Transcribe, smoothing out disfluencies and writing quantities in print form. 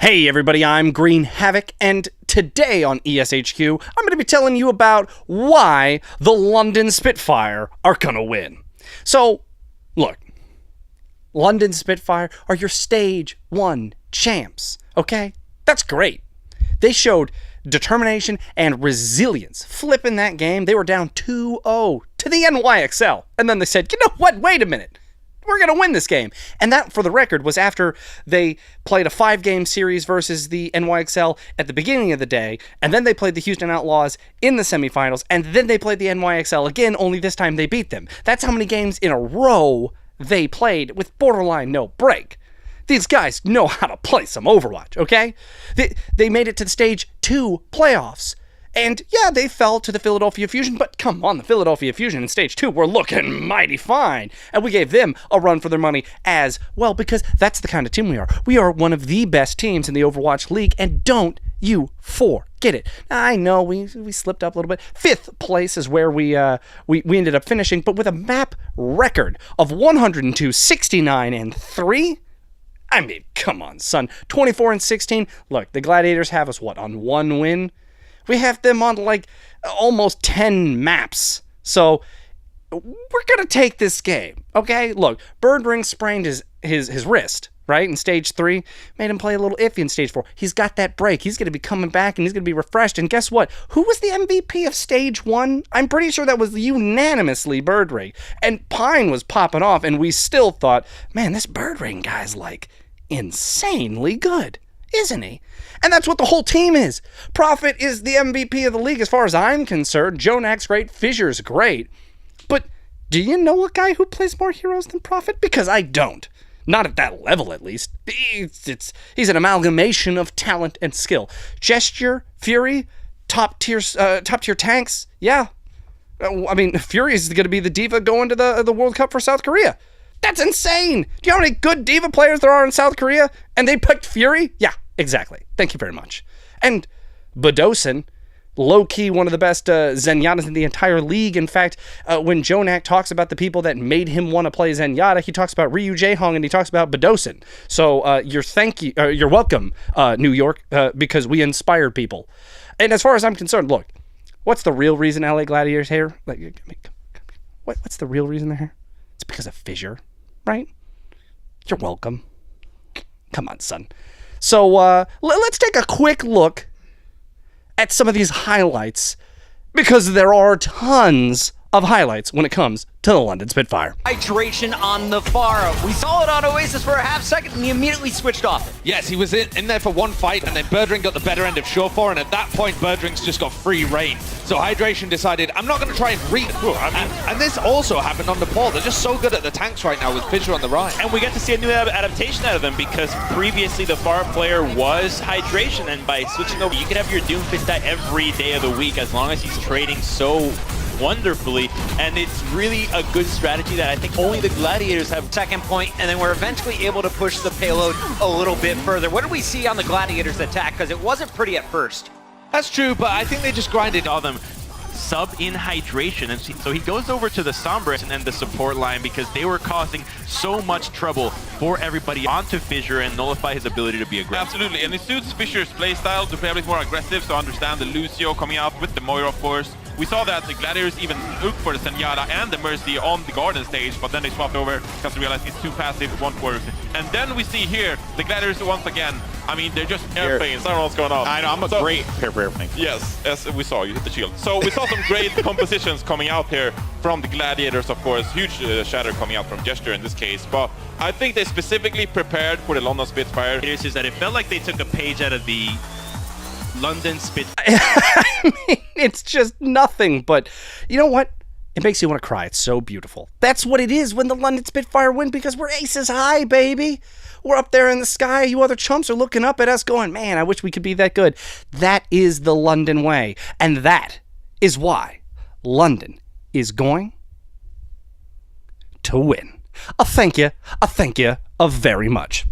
Hey everybody, I'm Green Havoc, and today on ESHQ, I'm going to be telling you about why the London Spitfire are going to win. So, look, London Spitfire are your Stage 1 champs, okay? That's great. They showed determination and resilience. Flipping that game, they were down 2-0 to the NYXL, and then they said, you know what, wait a minute. We're going to win this game. And that, for the record, was after they played a 5-game series versus the NYXL at the beginning of the day, and then they played the Houston Outlaws in the semifinals, and then they played the NYXL again, only this time they beat them. That's how many games in a row they played with borderline no break. These guys know how to play some Overwatch, okay? They made it to the Stage 2 playoffs. And yeah, they fell to the Philadelphia Fusion, but come on, the Philadelphia Fusion in Stage 2 were looking mighty fine. And we gave them a run for their money as well, because that's the kind of team we are. We are one of the best teams in the Overwatch League, and don't you forget it. Now, I know we slipped up a little bit. 5th place is where we ended up finishing, but with a map record of 102, 69, and 3. I mean, come on, son. 24 and 16. Look, the Gladiators have us, what, on 1 win? We have them on, like, almost 10 maps. So, we're going to take this game, okay? Look, Birdring sprained his wrist, right, in Stage 3. Made him play a little iffy in Stage 4. He's got that break. He's going to be coming back, and he's going to be refreshed. And guess what? Who was the MVP of Stage 1? I'm pretty sure that was unanimously Birdring. And Pine was popping off, and we still thought, man, this Birdring guy's, like, insanely good. Isn't he? And that's what the whole team is. Prophet is the MVP of the league as far as I'm concerned. Jonak's great. Fissure's great. But do you know a guy who plays more heroes than Prophet? Because I don't. Not at that level, at least. He's an amalgamation of talent and skill. Gesture, Fury, top tier tanks. Yeah. I mean, Fury is going to be the diva going to the World Cup for South Korea. That's insane. Do you know how many good diva players there are in South Korea? And they picked Fury? Yeah, exactly. Thank you very much. And Badosin, low-key one of the best Zenyatas in the entire league. In fact, when Jonak talks about the people that made him want to play Zenyatta, he talks about Ryu Jae-hong and he talks about Badosin. So you're welcome, New York, because we inspired people. And as far as I'm concerned, look, what's the real reason LA Gladiators here? Like, what's the real reason they're here? It's because of Fissure, right? You're welcome. Come on, son. So let's take a quick look at some of these highlights, because there are tons of highlights when it comes to the London Spitfire. Hydration on the far. We saw it on Oasis for a half second and he immediately switched off. Yes, he was in there for one fight and then Birdring got the better end of Shore, and at that point Birdring's just got free reign. So Hydration decided, I'm not going to try and read. And this also happened on Nepal. They're just so good at the tanks right now with Fissure on the right. And we get to see a new adaptation out of them, because previously the far player was Hydration, and by switching over, you could have your Doomfist every day of the week as long as he's trading so wonderfully, and it's really a good strategy that I think only the Gladiators have. Second point, and then we're eventually able to push the payload a little bit further. What did we see on the Gladiators attack? Because it wasn't pretty at first. That's true, but I think they just grinded all them sub in Hydration, and so he goes over to the Sombra and the support line, because they were causing so much trouble for everybody onto Fissure and nullify his ability to be aggressive. Absolutely, and it suits Fissure's playstyle to play a bit more aggressive, so understand the Lucio coming out with the Moira, of course. We saw that the Gladiators even looked for the Zenyatta and the Mercy on the Garden stage, but then they swapped over because they realized it's too passive, it won't work. And then we see here, the Gladiators once again, I mean, they're just airplanes. I don't know what's going on. I know, I'm a great pair of airplanes. Yes, as we saw, you hit the shield. So we saw some great compositions coming out here from the Gladiators, of course. Huge shatter coming out from Gesture in this case, but I think they specifically prepared for the London Spitfire. It is that it felt like they took a page out of the London Spitfire. I mean, it's just nothing, but you know what? It makes you want to cry. It's so beautiful. That's what it is when the London Spitfire win, because we're aces high, baby. We're up there in the sky. You other chumps are looking up at us going, man, I wish we could be that good. That is the London way, and that is why London is going to win. I thank you very much.